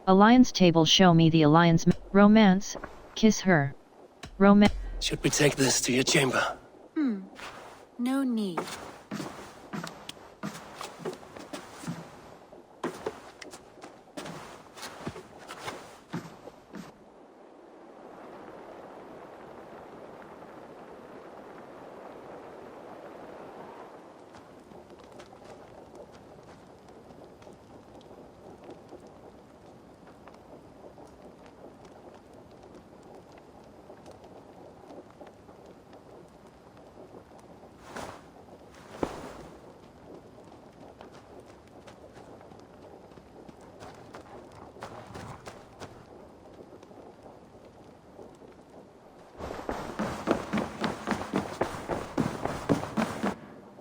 Alliance table, show me the alliance. Romance, kiss her. Romance. Should we take this to your chamber? No need.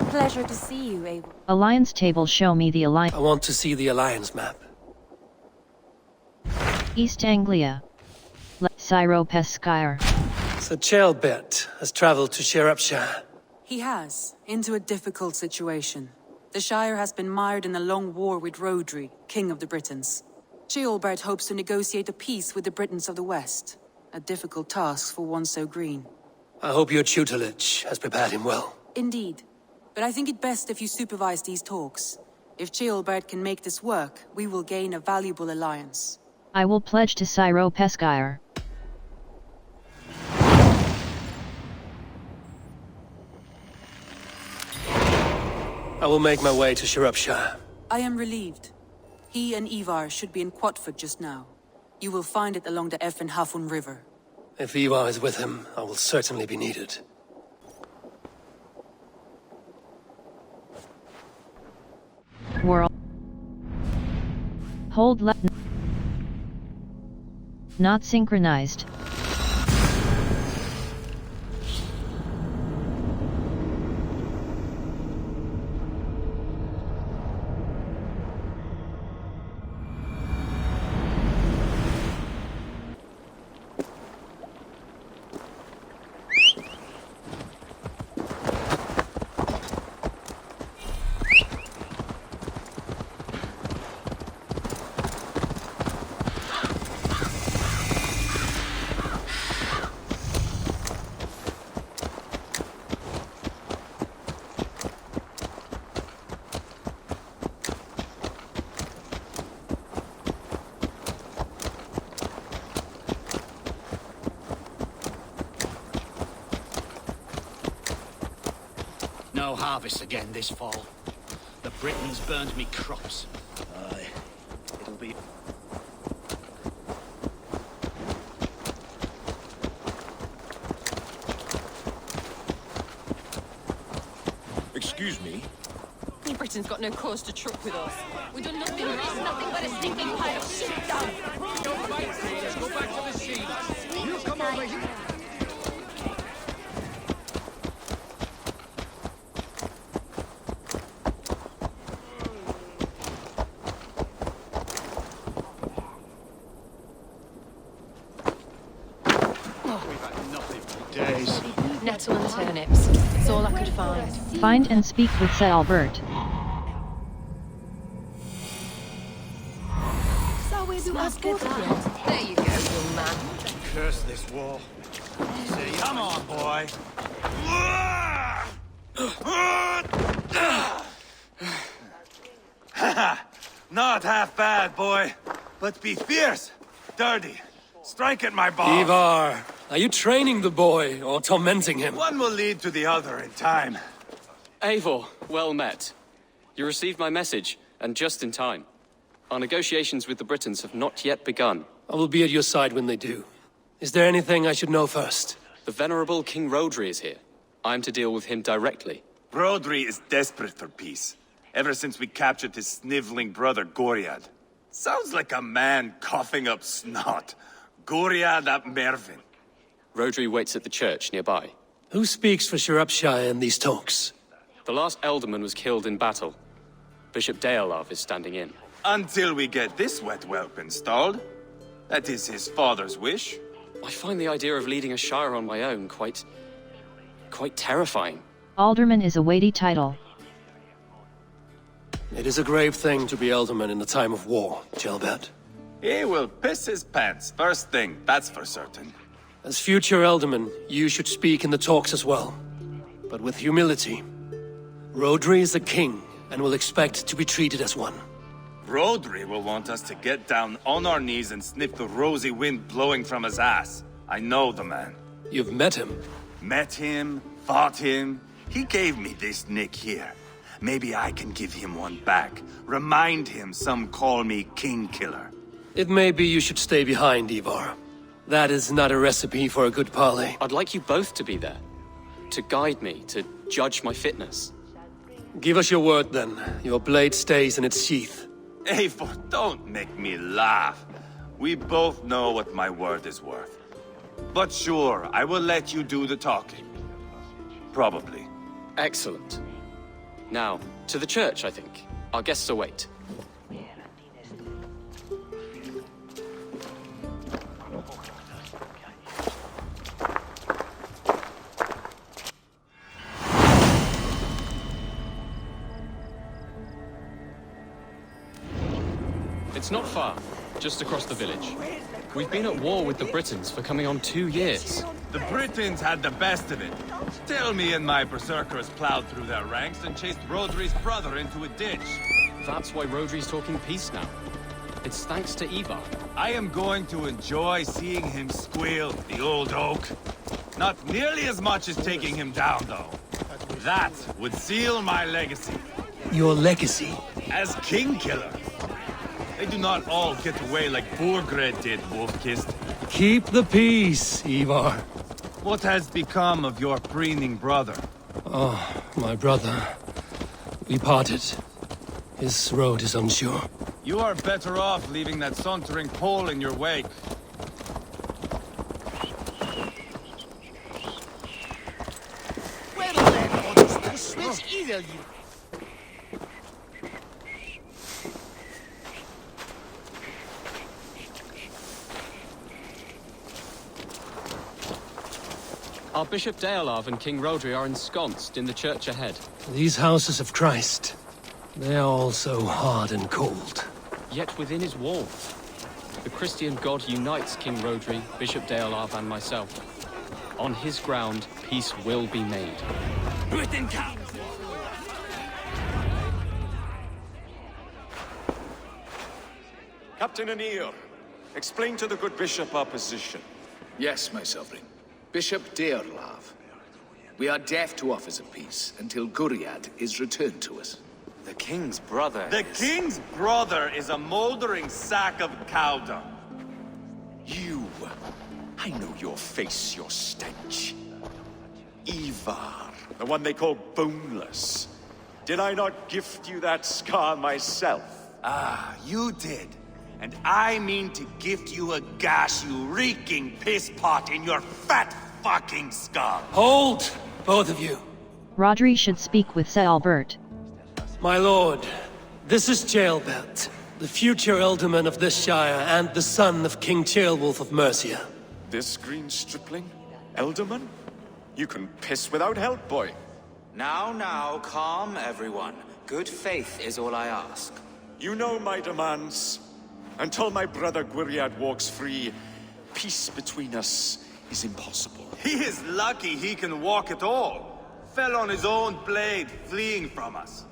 Pleasure to see you, Abel. Alliance table, show me the alliance. I want to see the Alliance map. East Anglia. Syro-Peskire. So Ceolbert has traveled to Shropshire. He has, into a difficult situation. The Shire has been mired in a long war with Rhodri, King of the Britons. Ceolbert hopes to negotiate a peace with the Britons of the West. A difficult task for one so green. I hope your tutelage has prepared him well. Indeed. But I think it best if you supervise these talks. If Ceolbert can make this work, we will gain a valuable alliance. I will pledge to Syro-Peskire. I will make my way to Shropshire. I am relieved. He and Ivar should be in Quatford just now. You will find it along the Effen Hafun River. If Ivar is with him, I will certainly be needed. World. Hold left. Not synchronized. No harvest again this fall. The Britons burned me crops. Aye, it'll be... Excuse me? You Britain's got no cause to truck with us. We've done nothing. There is nothing but a stinking pile of shit done. Don't fight, Raiders. Go back to the sea. You come over here. We've had nothing for days. Nettle and turnips. It's all I could find. Find and speak with Ceolbert. There you go, young man. Curse this war. Say, come on, boy. Not half bad, boy. But be fierce, dirty. Strike at my balls. Ivar, are you training the boy or tormenting him? One will lead to the other in time. Eivor, well met. You received my message, and just in time. Our negotiations with the Britons have not yet begun. I will be at your side when they do. Is there anything I should know first? The venerable King Rhodri is here. I'm to deal with him directly. Brodri is desperate for peace. Ever since we captured his sniveling brother, Goriad. Sounds like a man coughing up snot. Goriad ap Mervin. Rhodri waits at the church nearby. Who speaks for Shropshire in these talks? The last alderman was killed in battle. Bishop Deolav is standing in. Until we get this wet whelp installed. That is his father's wish. I find the idea of leading a shire on my own quite terrifying. Alderman is a weighty title. It is a grave thing to be alderman in a time of war, Ceolbert. He will piss his pants first thing, that's for certain. As future Elderman, you should speak in the talks as well. But with humility. Rodri is a king, and will expect to be treated as one. Rodri will want us to get down on our knees and sniff the rosy wind blowing from his ass. I know the man. You've met him. Met him, fought him. He gave me this nick here. Maybe I can give him one back. Remind him some call me King Killer. It may be you should stay behind, Ivar. That is not a recipe for a good parley. I'd like you both to be there. To guide me, to judge my fitness. Give us your word then. Your blade stays in its sheath. Eivor, don't make me laugh. We both know what my word is worth. But sure, I will let you do the talking. Probably. Excellent. Now, to the church, I think. Our guests await. It's not far, just across the village. We've been at war with the Britons for coming on 2 years. The Britons had the best of it. Tell me and my berserkers plowed through their ranks and chased Rodri's brother into a ditch. That's why Rodri's talking peace now. It's thanks to Ivar. I am going to enjoy seeing him squeal, the old oak. Not nearly as much as taking him down, though. That would seal my legacy. Your legacy? As King Killer. They do not all get away like Borgred did, Wolf-Kissed. Keep the peace, Ivar. What has become of your preening brother? Oh, my brother. We parted. His road is unsure. You are better off leaving that sauntering Pole in your wake. Well then, honest, which either you... Our Bishop Deolav and King Rodri are ensconced in the church ahead. These houses of Christ, they are all so hard and cold. Yet within his walls, the Christian God unites King Rodri, Bishop Deolav, and myself. On his ground, peace will be made. Britain comes! Captain Anir, explain to the good bishop our position. Yes, my sovereign. Bishop Deolav. We are deaf to offers of peace until Guriad is returned to us. The king's brother The king's brother is a moldering sack of cow dung. You! I know your face, your stench. Ivar, the one they call Boneless. Did I not gift you that scar myself? Ah, you did. And I mean to gift you a gash, you reeking piss pot in your fat fucking skull. Hold, both of you. Rodri should speak with Sir Albert. My lord, this is Jailbelt, the future Elderman of this shire and the son of King Ceolwulf of Mercia. This green stripling? Elderman? You can piss without help, boy. Now, calm everyone. Good faith is all I ask. You know my demands. Until my brother Gwiriad walks free, peace between us is impossible. He is lucky he can walk at all. Fell on his own blade, fleeing from us.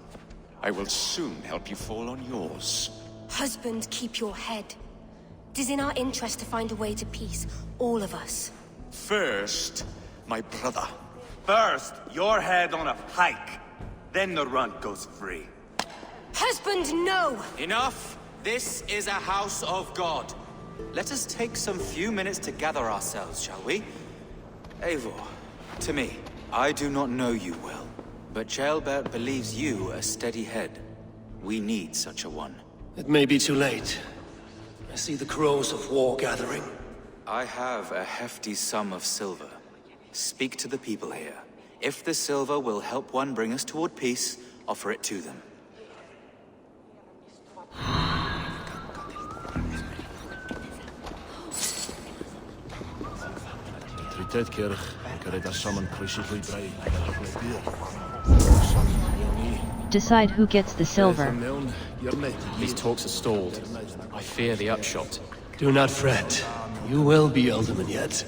I will soon help you fall on yours. Husband, keep your head. It is in our interest to find a way to peace, all of us. First, my brother. First, your head on a pike. Then the runt goes free. Husband, no! Enough! This is a house of God. Let us take some few minutes to gather ourselves, shall we? Eivor, to me, I do not know you well, but Ceolbert believes you a steady head. We need such a one. It may be too late. I see the crows of war gathering. I have a hefty sum of silver. Speak to the people here. If the silver will help one bring us toward peace, offer it to them. Decide who gets the silver. These talks are stalled. I fear the upshot. Do not fret. You will be Alderman yet.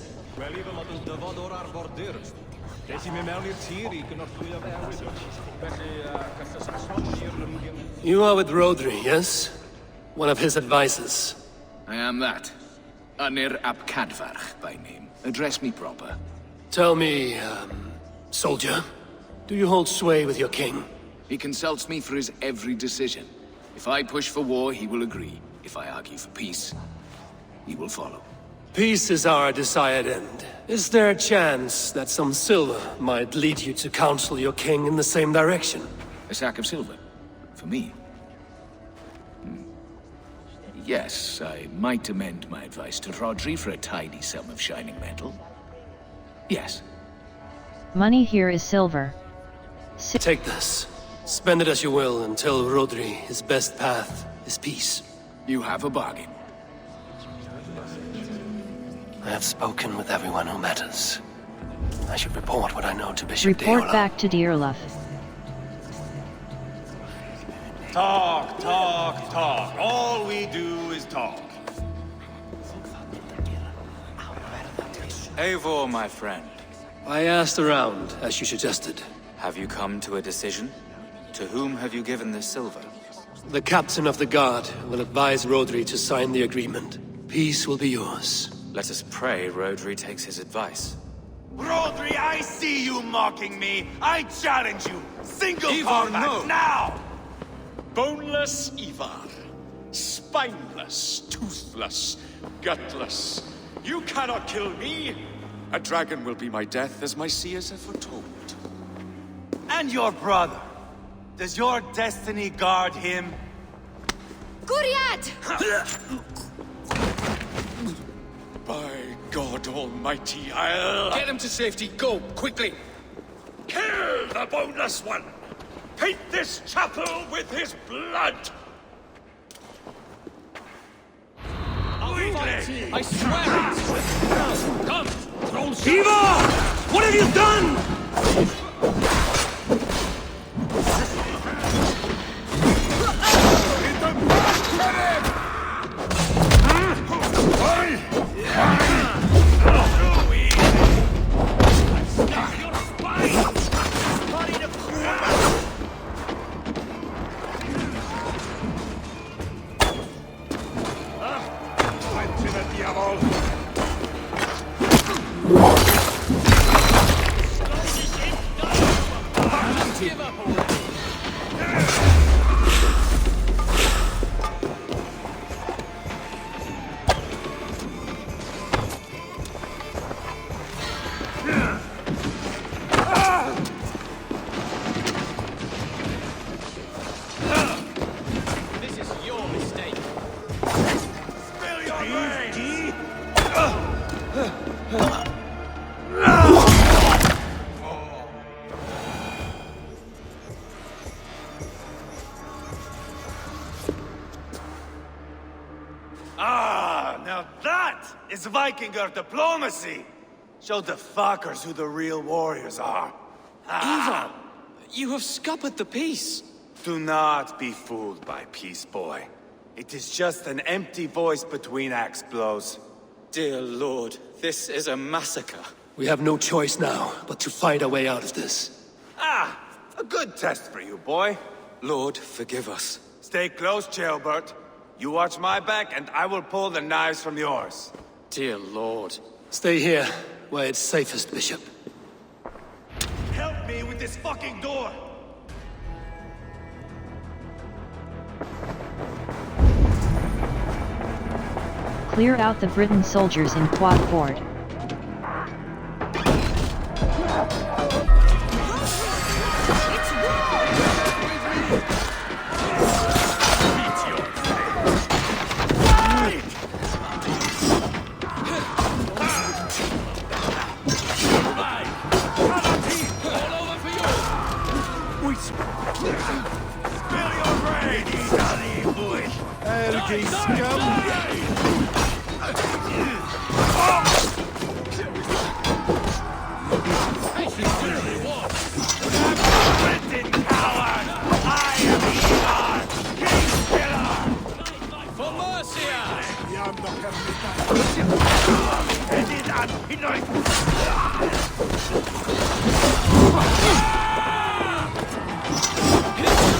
You are with Rodri, yes? One of his advisors. I am that. Anir ap Cadfarch by name. Address me proper. Tell me, soldier, do you hold sway with your king? He consults me for his every decision. If I push for war, he will agree. If I argue for peace, he will follow. Peace is our desired end. Is there a chance that some silver might lead you to counsel your king in the same direction? A sack of silver? For me? Yes, I might amend my advice to Rodri for a tidy sum of shining metal. Yes. Money here is silver. Take this. Spend it as you will until Rodri, his best path is peace. You have a bargain. I have spoken with everyone who matters. I should report what I know to Bishop Report Deola. back to Dearlove. Talk, talk, talk. All we do is talk. Eivor, my friend. I asked around, as you suggested. Have you come to a decision? To whom have you given this silver? The captain of the guard will advise Rodri to sign the agreement. Peace will be yours. Let us pray Rodri takes his advice. Rodri, I see you mocking me. I challenge you. Single Ivar, combat no. now. Boneless Ivar. Spineless, toothless, gutless. You cannot kill me. A dragon will be my death, as my seers have foretold. And your brother. Does your destiny guard him? Guriad! By God Almighty, I'll... Get him to safety, go, quickly! Kill the boneless one! Paint this chapel with his blood! I swear it! Come! Ivar! What have you done? This is your mistake. Spill your brains! Ah, now that is Vikinger diplomacy! Show the fuckers who the real warriors are. Ivar! You have scuppered the peace! Do not be fooled by peace, boy. It is just an empty voice between axe blows. Dear Lord, this is a massacre. We have no choice now, but to fight our way out of this. Ah, a good test for you, boy. Lord, forgive us. Stay close, Jailbert. You watch my back, and I will pull the knives from yours. Dear Lord. Stay here, where it's safest, Bishop. Help me with this fucking door! Clear out the Briton soldiers in quad fort. For Mercia!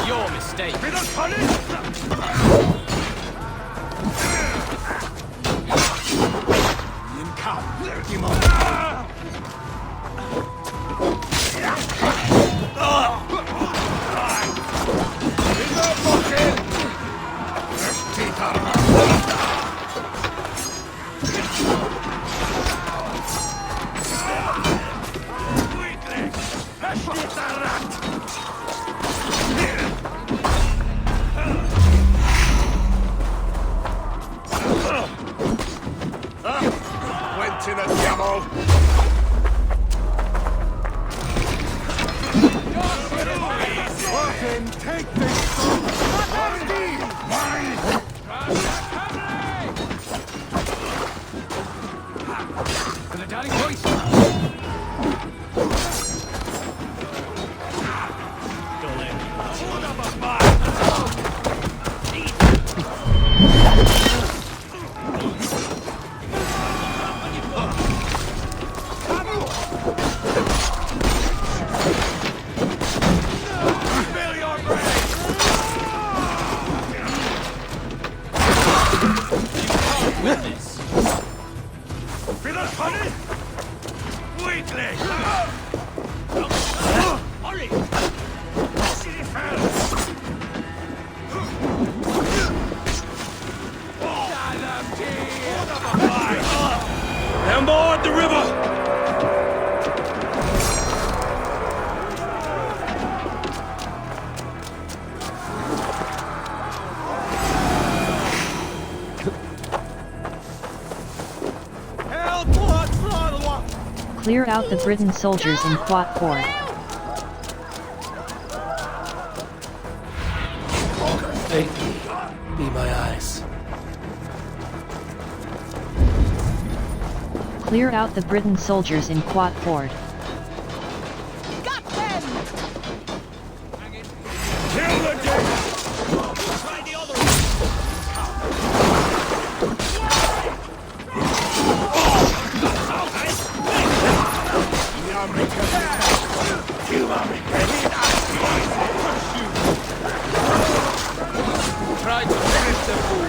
Your mistake. Board the river! Clear out the Briton soldiers in Quat Fort. Faith me, be my eyes. Clear out the Briton soldiers in Quat Fort. Got them! Kill the king! Try the other Try to finish the fool.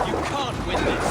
You can't win this.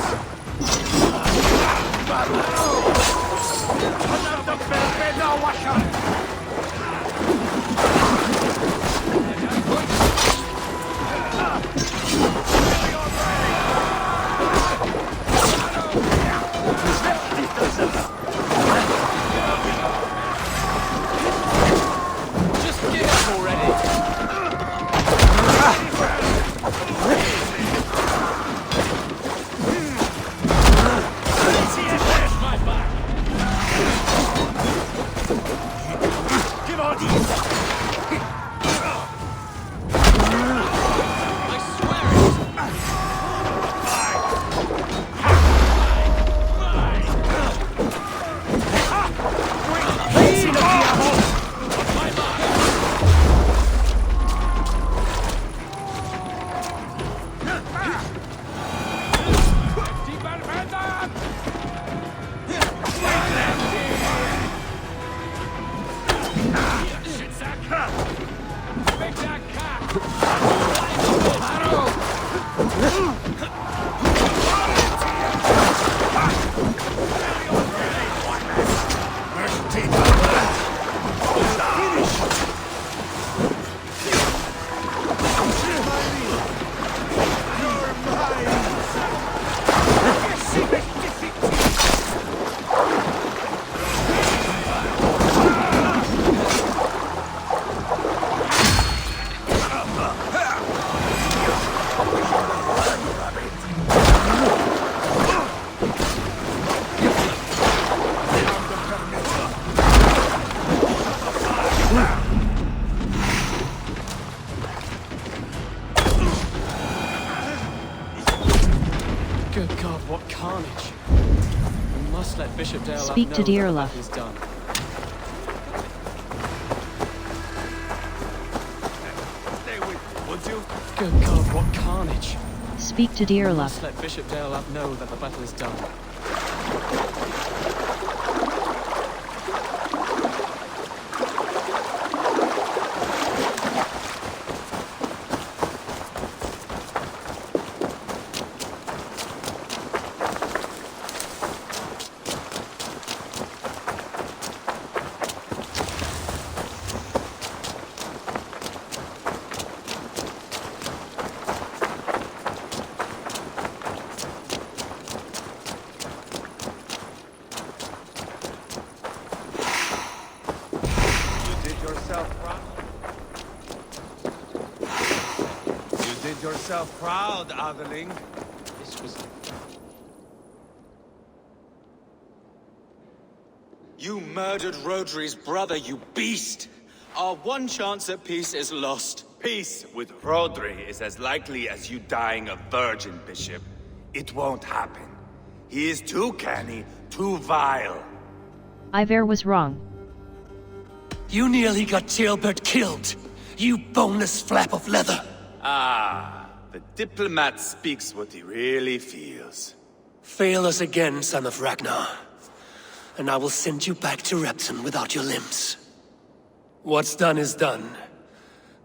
Good God, what carnage! We must let Bishop Dale Speak know to that the Dearlove. battle is done. Stay with me, would you? Good God, what carnage! Speak to We Dearlove. must let Bishop Dale know that the battle is done. Yourself proud, Atheling. This was... You murdered Rodri's brother, you beast! Our one chance at peace is lost. Peace with Rodri is as likely as you dying a virgin, Bishop. It won't happen. He is too canny, too vile. Ivar was wrong. You nearly got Jailbird killed, you boneless flap of leather. Ah, the diplomat speaks what he really feels. Fail us again, son of Ragnar, and I will send you back to Repton without your limbs. What's done is done.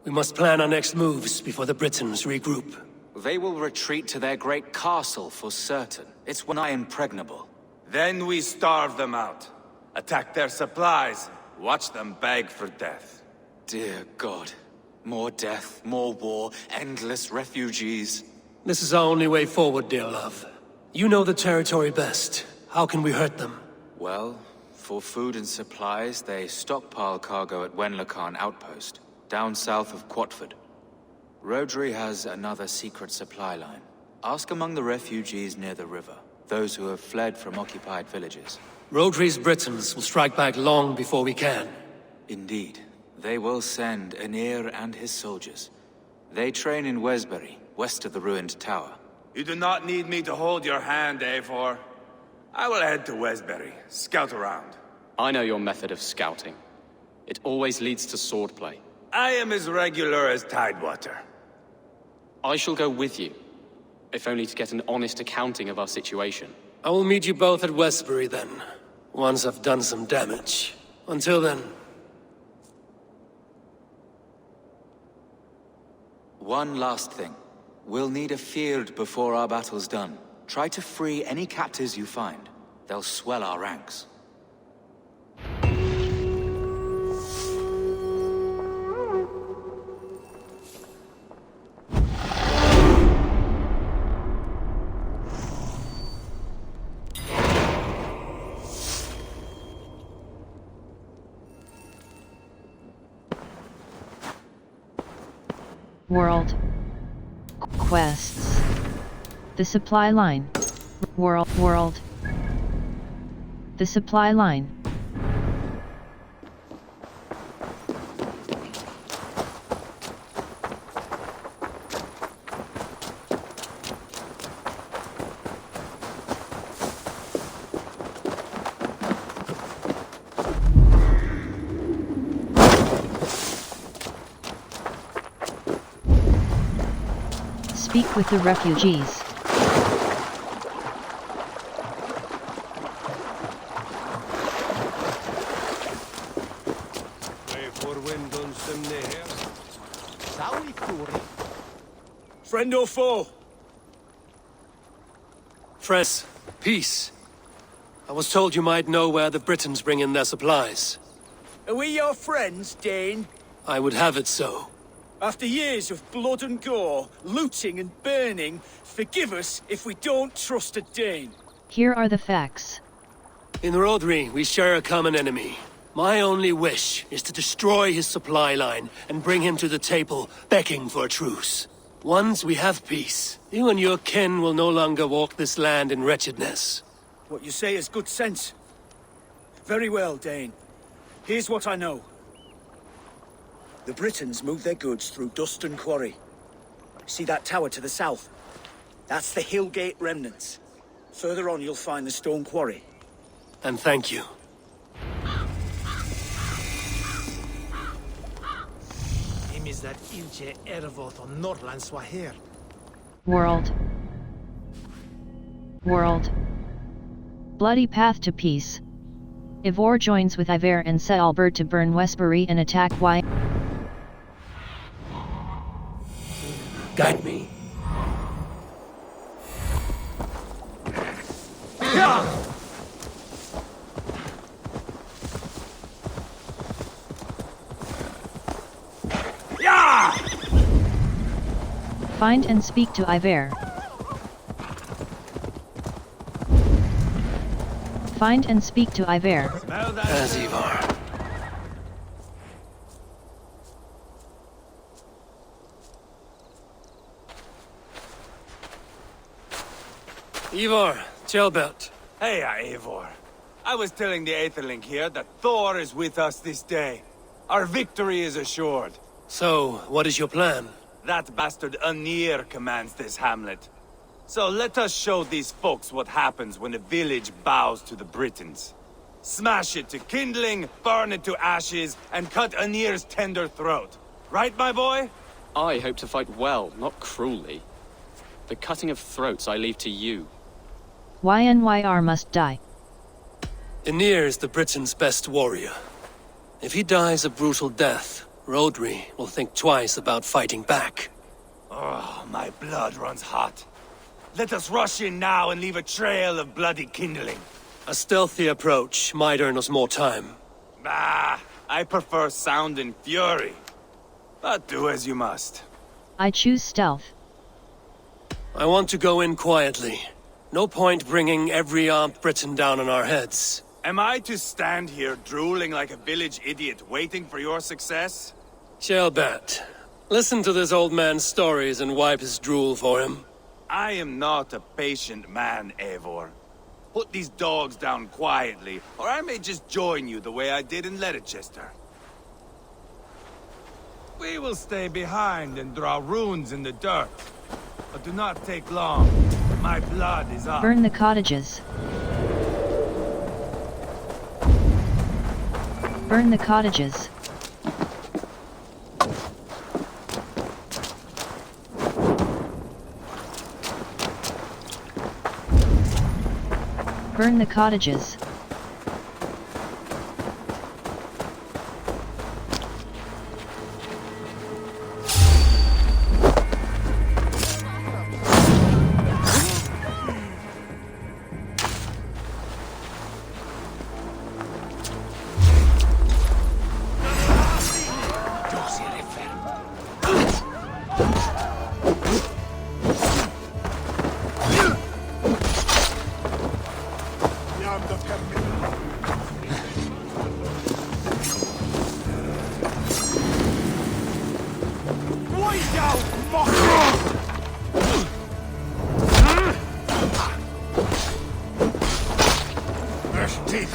We must plan our next moves before the Britons regroup. They will retreat to their great castle for certain. It's nigh impregnable. Then we starve them out. Attack their supplies. Watch them beg for death. Dear God. More death, more war, endless refugees. This is our only way forward, dear love. You know the territory best. How can we hurt them? Well, for food and supplies, they stockpile cargo at Wenlacan Outpost, down south of Quatford. Rodri has another secret supply line. Ask among the refugees near the river, those who have fled from occupied villages. Rodri's Britons will strike back long before we can. Indeed. They will send Aenir and his soldiers. They train in Wesbury, west of the ruined tower. You do not need me to hold your hand, Eivor. I will head to Wesbury, scout around. I know your method of scouting. It always leads to swordplay. I am as regular as Tidewater. I shall go with you, if only to get an honest accounting of our situation. I will meet you both at Westbury then, once I've done some damage. Until then... One last thing. We'll need a field before our battle's done. Try to free any captives you find. They'll swell our ranks. World. Quests. The supply line. World. The supply line. Speak with the refugees. Friend or foe? Friends, peace. I was told you might know where the Britons bring in their supplies. Are we your friends, Dane? I would have it so. After years of blood and gore, looting and burning, forgive us if we don't trust a Dane. Here are the facts. In Rodri, we share a common enemy. My only wish is to destroy his supply line and bring him to the table, begging for a truce. Once we have peace, you and your kin will no longer walk this land in wretchedness. What you say is good sense. Very well, Dane. Here's what I know. The Britons move their goods through Dust and Quarry. See that tower to the south? That's the Hillgate remnants. Further on, you'll find the stone quarry. And thank you. World. World. Bloody path to peace. Ivor joins with Iver and Sealbert to burn Westbury and attack Y. Guide me. Find and speak to Iver. Find and speak to Iver. As Ivar. Ivar, Tjelbert. Hey, Eivor. I was telling the Aetherling here that Thor is with us this day. Our victory is assured. So, what is your plan? That bastard Anir commands this hamlet. So let us show these folks what happens when a village bows to the Britons. Smash it to kindling, burn it to ashes, and cut Anir's tender throat. Right, my boy? I hope to fight well, not cruelly. The cutting of throats I leave to you. YNYR must die. Anir is the Britons' best warrior. If he dies a brutal death, Rodri will think twice about fighting back. Oh, my blood runs hot. Let us rush in now and leave a trail of bloody kindling. A stealthy approach might earn us more time. Bah, I prefer sound and fury. But do as you must. I choose stealth. I want to go in quietly. No point bringing every armed Briton down on our heads. Am I to stand here drooling like a village idiot waiting for your success? Tjelbert, listen to this old man's stories and wipe his drool for him. I am not a patient man, Eivor. Put these dogs down quietly, or I may just join you the way I did in Leicester. We will stay behind and draw runes in the dirt. But do not take long. My blood is up. Burn the cottages. Burn the cottages. Burn the cottages.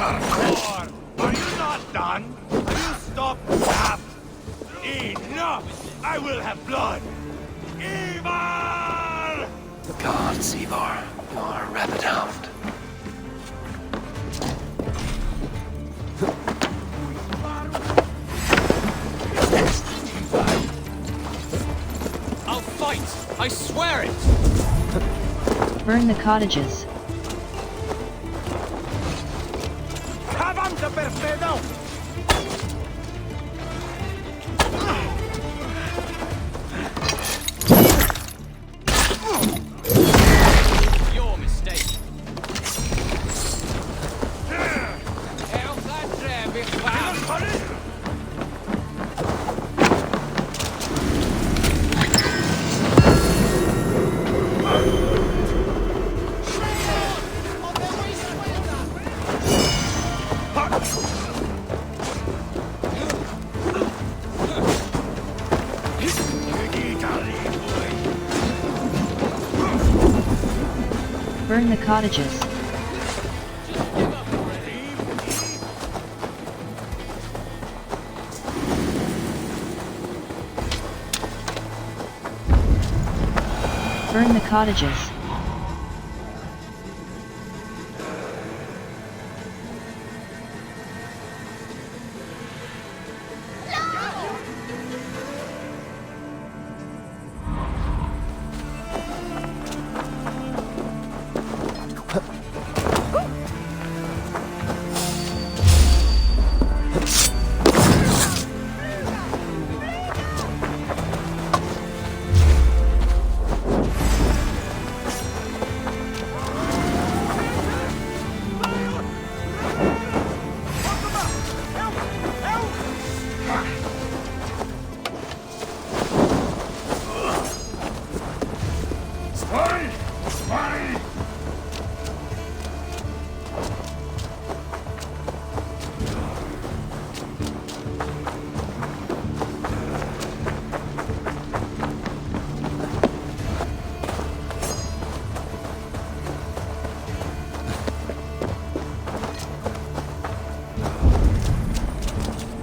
Are you not done? Will you stop that? Enough! I will have blood! Ivar! The gods, Ivar. You are a rabid hound. I'll fight! I swear it! Burn the cottages. ¡Avanza, Perfedo! Your mistake. Burn the cottages. Burn the cottages.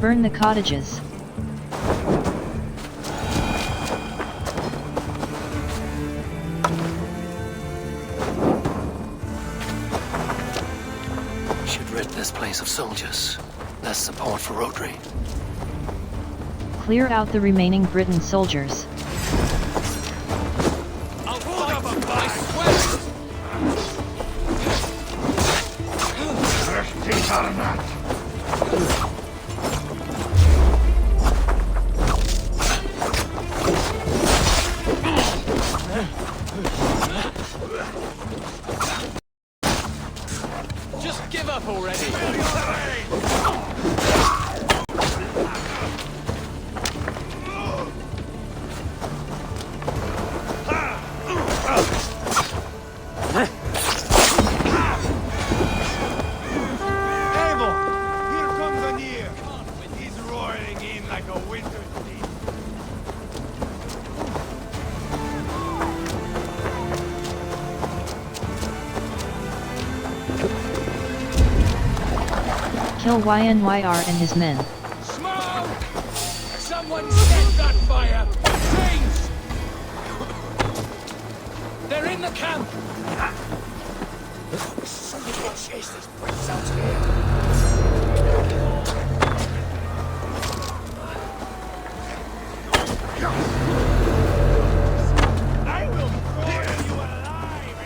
Burn the cottages. Should rid this place of soldiers. Less support for Rodri. Clear out the remaining Briton soldiers. I'll fight! I swear! Just give up already! Kill YNYR and his men. Smoke! Someone set that fire! Change! They're in the camp! Somebody can chase these bricks out here! I will broil you alive!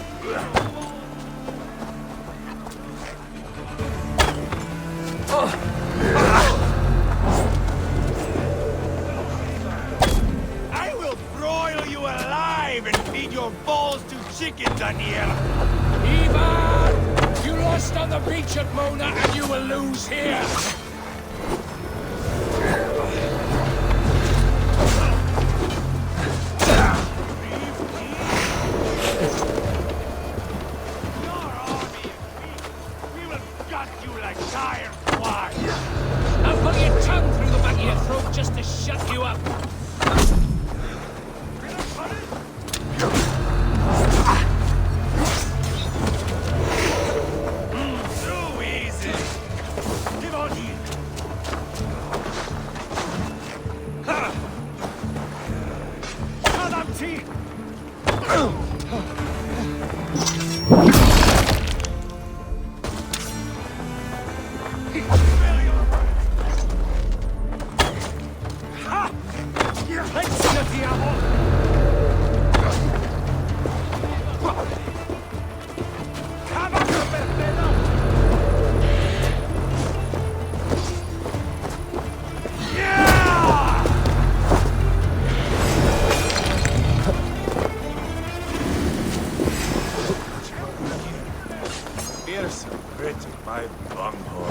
I will broil you alive and feed your balls to chickens, Daniela! Ivan! You lost on the beach at Mona and you will lose here! We will gut you like tired swine! I'll put your tongue through the back of your throat just to shut you up! Too easy! Give on here! Ha! Madam T! Here's some grit in my bunghole.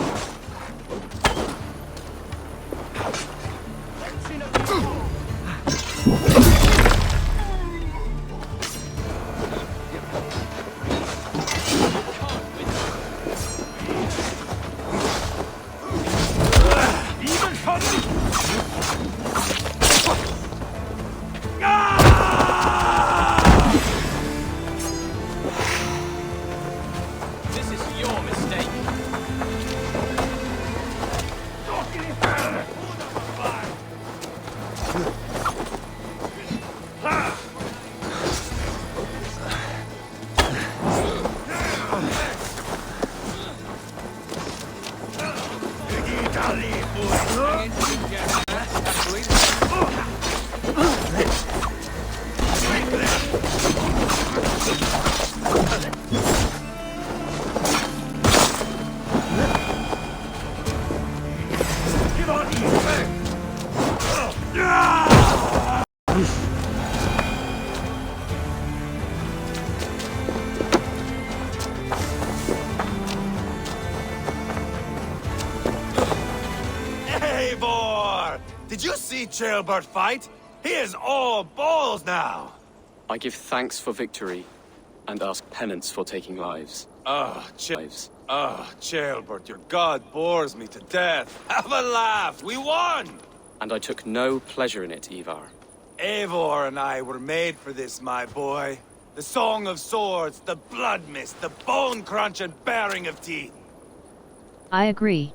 This is your mistake. Eivor! Did you see Jailbird fight? He is all balls now! I give thanks for victory, and ask penance for taking lives. Jailbird, your god bores me to death. Have a laugh! We won! And I took no pleasure in it, Ivar. Eivor and I were made for this, my boy. The song of swords, the blood mist, the bone crunch and baring of teeth. I agree.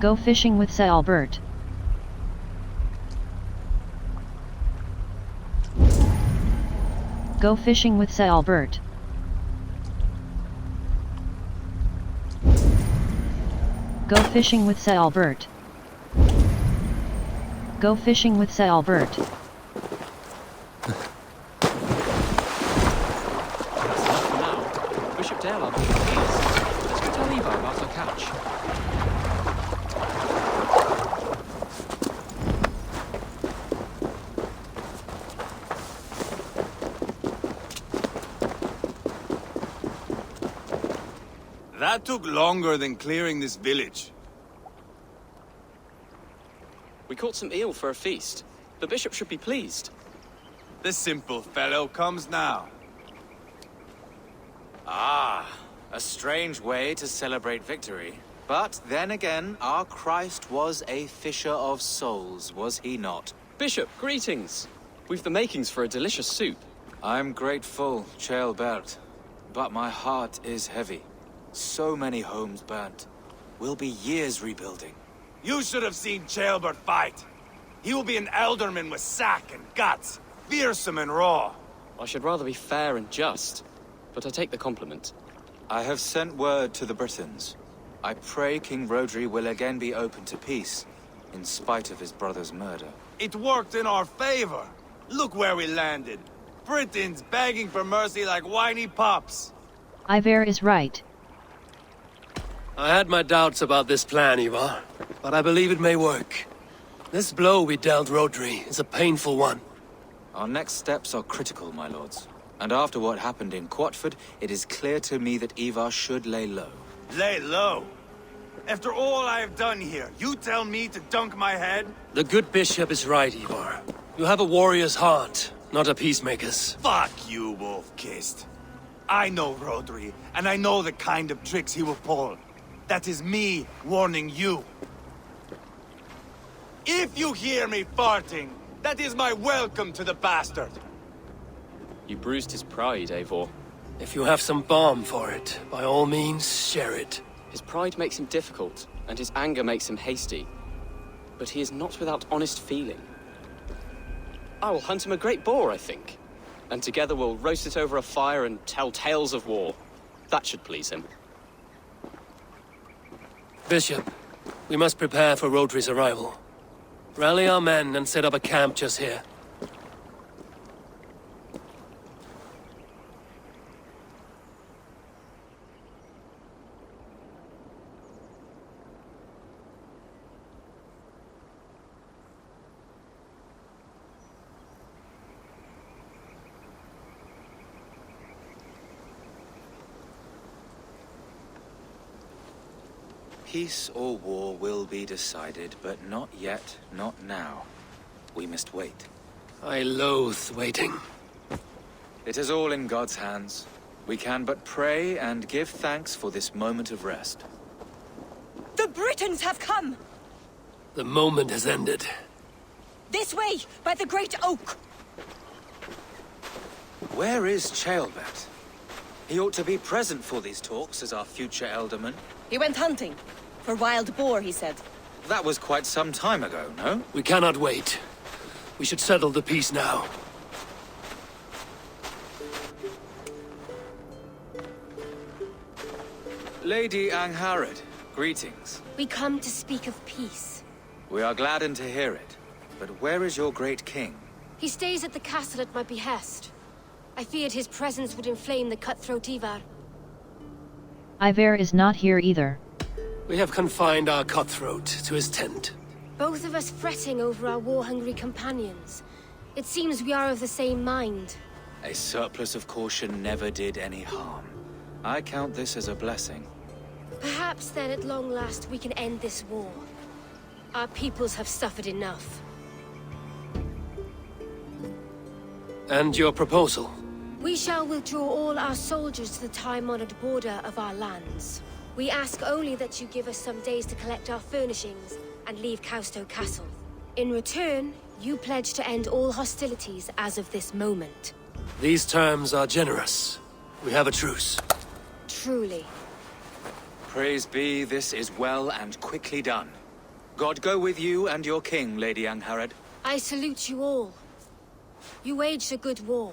Go fishing with Sir Albert. Go fishing with Sir Albert. Go fishing with Sir Albert. Go fishing with Sir Albert. That's enough for now. Bishop Dale, I'll be pleased. Let's go tell Ivar about our catch. That took longer than clearing this village. We caught some eel for a feast. The bishop should be pleased. The simple fellow comes now. Ah, a strange way to celebrate victory. But then again, our Christ was a fisher of souls, was he not? Bishop, greetings. We've the makings for a delicious soup. I'm grateful, Ceolbert, but my heart is heavy. So many homes burnt. We'll be years rebuilding. You should have seen Ceolbert fight. He will be an alderman with sack and guts, fearsome and raw. I should rather be fair and just, but I take the compliment. I have sent word to the Britons. I pray King Rodri will again be open to peace, in spite of his brother's murder. It worked in our favor. Look where we landed. Britons begging for mercy like whiny pups. Ivar is right. I had my doubts about this plan, Ivar, but I believe it may work. This blow we dealt Rodri is a painful one. Our next steps are critical, my lords. And after what happened in Quatford, it is clear to me that Ivar should lay low. Lay low? After all I have done here, you tell me to dunk my head? The good bishop is right, Ivar. You have a warrior's heart, not a peacemaker's. Fuck you, wolf-kissed. I know Rodri, and I know the kind of tricks he will pull. That is me warning you. If you hear me farting, that is my welcome to the bastard. You bruised his pride, Eivor. If you have some balm for it, by all means, share it. His pride makes him difficult, and his anger makes him hasty. But he is not without honest feeling. I will hunt him a great boar, I think. And together we'll roast it over a fire and tell tales of war. That should please him. Bishop, we must prepare for Rodri's arrival. Rally our men and set up a camp just here. Peace or war will be decided, but not yet, not now. We must wait. I loathe waiting. It is all in God's hands. We can but pray and give thanks for this moment of rest. The Britons have come! The moment has ended. This way, by the Great Oak! Where is Ceolbert? He ought to be present for these talks as our future elderman. He went hunting. For wild boar, he said. That was quite some time ago, no? We cannot wait. We should settle the peace now. Lady Angharad, greetings. We come to speak of peace. We are gladdened to hear it. But where is your great king? He stays at the castle at my behest. I feared his presence would inflame the cutthroat Ivar. Ivar is not here either. We have confined our cutthroat to his tent. Both of us fretting over our war-hungry companions. It seems we are of the same mind. A surplus of caution never did any harm. I count this as a blessing. Perhaps then at long last we can end this war. Our peoples have suffered enough. And your proposal? We shall withdraw all our soldiers to the time-honored border of our lands. We ask only that you give us some days to collect our furnishings and leave Causto Castle. In return, you pledge to end all hostilities as of this moment. These terms are generous. We have a truce. Truly. Praise be, this is well and quickly done. God go with you and your king, Lady Angharad. I salute you all. You waged a good war.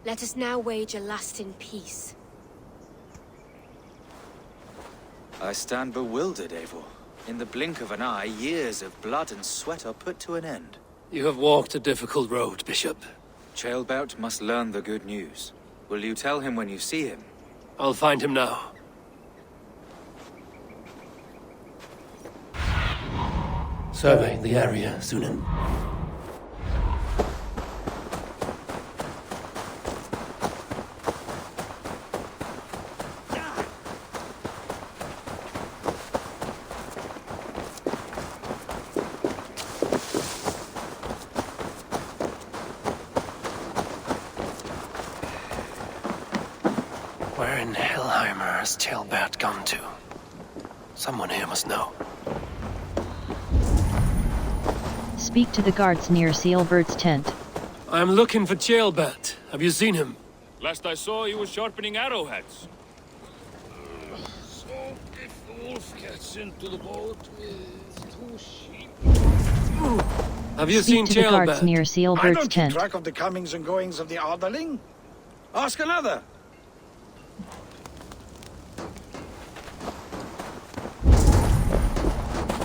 Let us now wage a lasting peace. I stand bewildered, Eivor. In the blink of an eye, years of blood and sweat are put to an end. You have walked a difficult road, Bishop. Ceolbert must learn the good news. Will you tell him when you see him? I'll find him now. Survey the area, Sunan. Where in Hellheimer has Ceolbert gone to? Someone here must know. Speak to the guards near Ceolbert's tent. I'm looking for Ceolbert. Have you seen him? Last I saw, he was sharpening arrowheads. So, if the wolf gets into the boat with 2 sheep... Have you Speak seen to the guards Ceolbert? near I Ceolbert's don't keep tent. track of the comings and goings of the Ardaling. Ask another.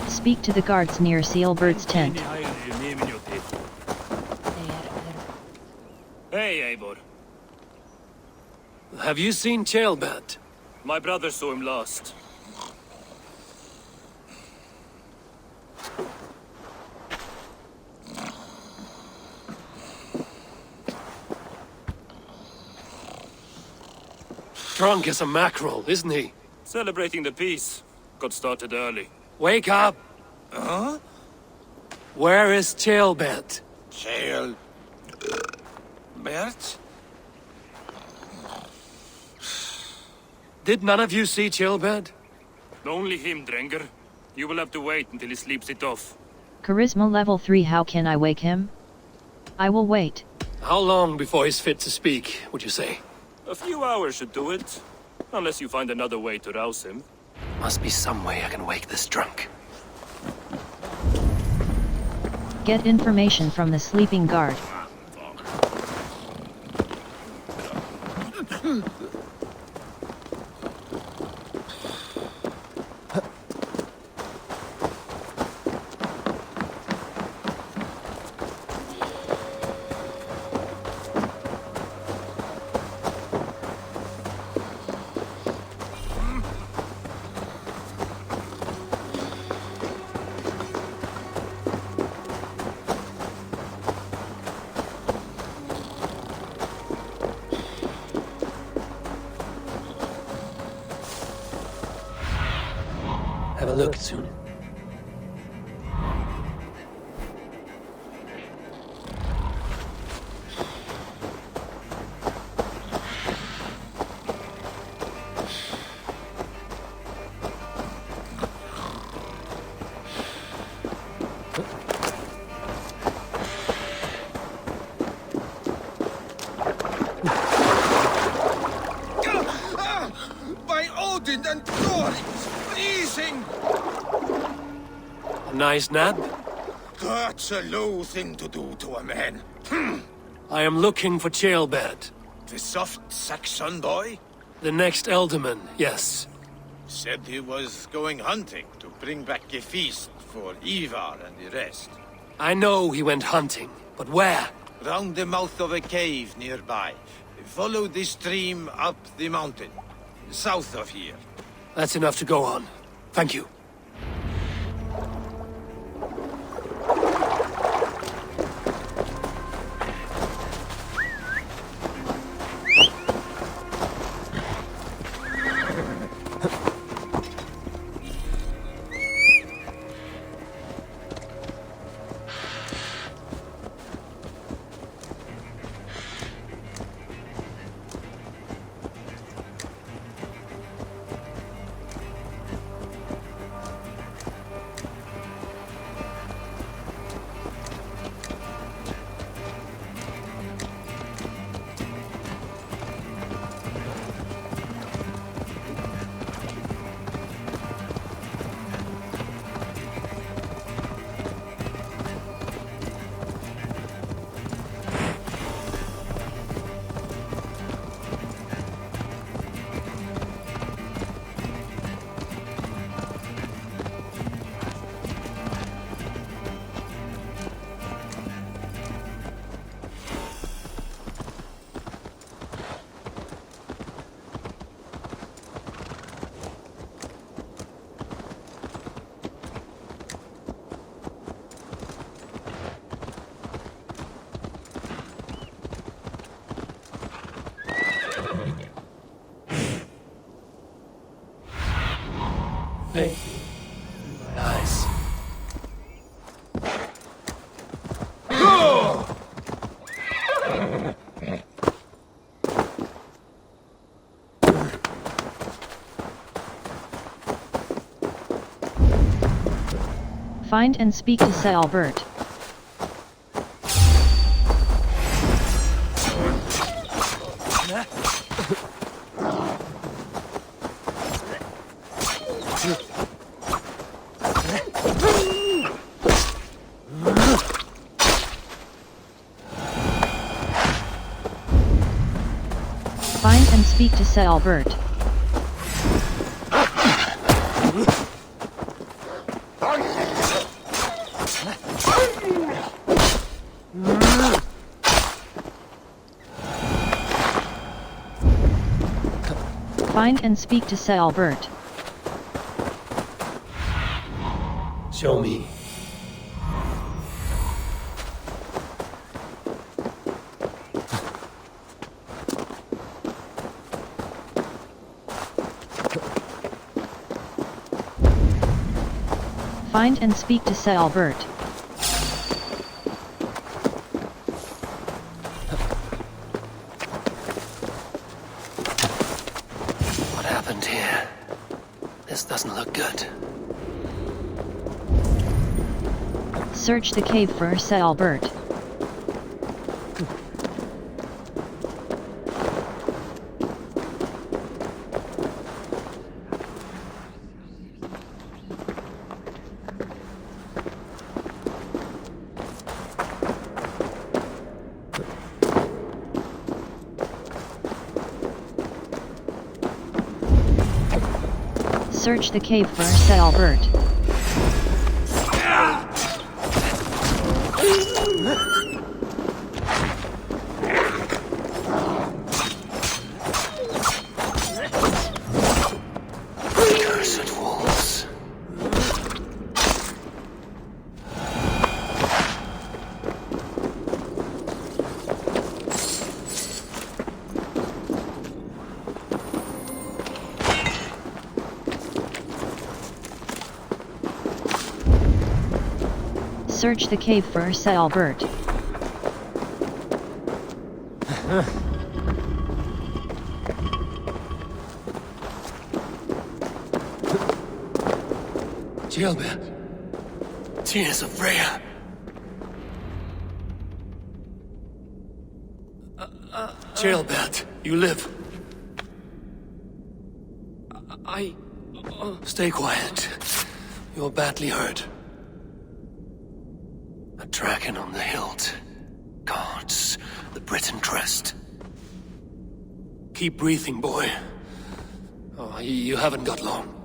Speak to the guards near Ceolbert's tent. Hey, Eivor. Have you seen Ceolbert? My brother saw him last. Drunk as a mackerel, isn't he? Celebrating the peace. Got started early. Wake up! Huh? Where is Ceolbert? Bert? Did none of you see Ceolbert? Only him, Drenger. You will have to wait until he sleeps it off. Charisma level 3. How can I wake him? I will wait. How long before he's fit to speak, would you say? A few hours should do it. Unless you find another way to rouse him. Must be some way I can wake this drunk. Get information from the sleeping guard. Have a look soon. By Odin and Thor, it's freezing! A nice nap? That's a low thing to do to a man. I am looking for Ceolbert. The soft Saxon boy? The next Elderman, yes. Said he was going hunting to bring back a feast for Ivar and the rest. I know he went hunting, but where? Round the mouth of a cave nearby. Follow the stream up the mountain. South of here. That's enough to go on. Thank you. Hey. My eyes. Find and speak to Sir Albert. Find and speak to Sir Albert. Find and speak to Sir Albert. Show me. Find and speak to Sir Albert. What happened here? This doesn't look good. Search the cave for Sir Albert. Search the cave for Sir Albert. Cursed wolves. Search the cave for Sir Albert. Gilbert. Tears of Freya. Gilbert, you live. Stay quiet. You're badly hurt. A dragon on the hilt. Guards the Britain crest. Keep breathing, boy. Oh, you haven't got long.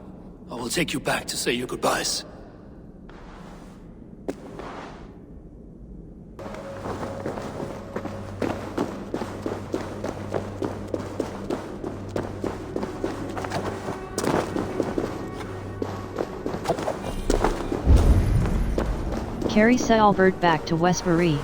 I will take you back to say your goodbyes. Carry Sir Albert back to Westbury.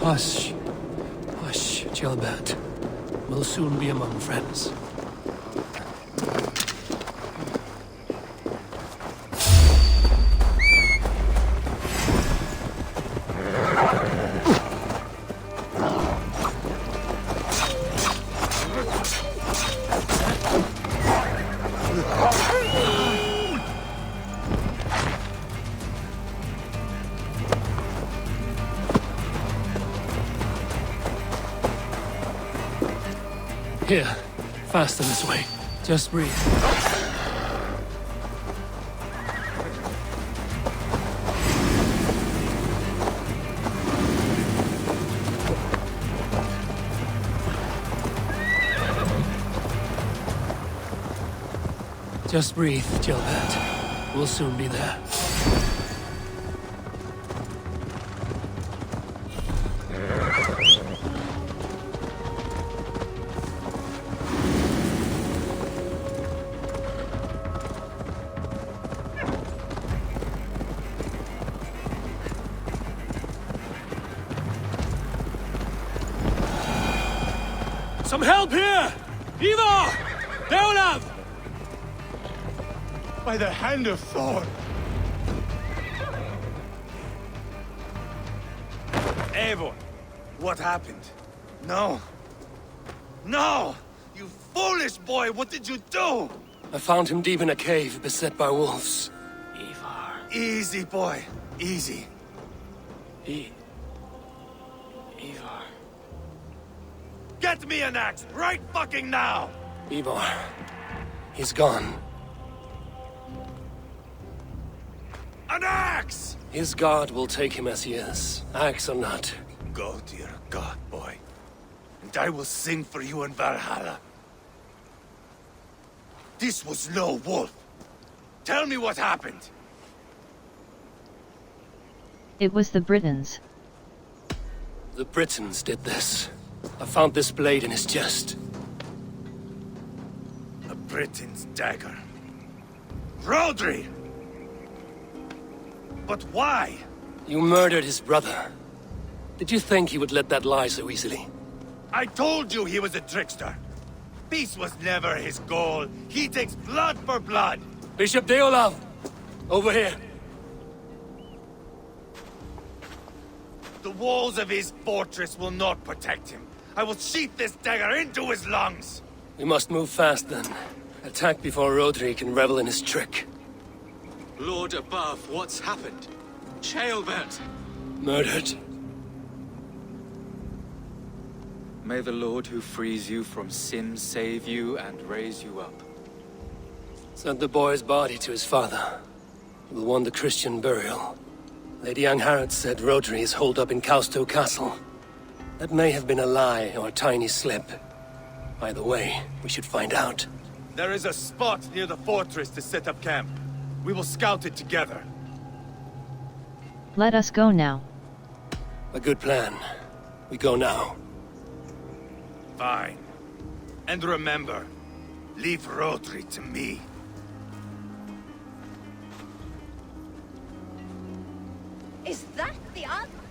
Hush. Hush, Gilbert. We'll soon be among friends. Here, faster this way. Just breathe. Just breathe, Gilbert. We'll soon be there. Some help here! Ivar! Deolav! By the hand of Thor! Eivor, what happened? No. No! You foolish boy, what did you do? I found him deep in a cave, beset by wolves. Ivar. Easy, boy. Easy. Ivar. Get me an axe, right fucking now! Ivar. He's gone. An axe! His god will take him as he is, axe or not. Go to your god, boy. And I will sing for you in Valhalla. This was no wolf. Tell me what happened. It was the Britons. The Britons did this. I found this blade in his chest. A Briton's dagger. Rodri! But why? You murdered his brother. Did you think he would let that lie so easily? I told you he was a trickster. Peace was never his goal. He takes blood for blood. Bishop Deolav! Over here. The walls of his fortress will not protect him. I will sheath this dagger into his lungs. We must move fast then. Attack before Rodri can revel in his trick. Lord above, what's happened? Ceolbert! Murdered. May the Lord who frees you from sin save you and raise you up. Sent the boy's body to his father. We'll want the Christian burial. Lady Angharad said Rodri is holed up in Causto Castle. That may have been a lie or a tiny slip. Either way, we should find out. There is a spot near the fortress to set up camp. We will scout it together. Let us go now. A good plan. We go now. Fine. And remember, leave Rodri to me. Is that the answer?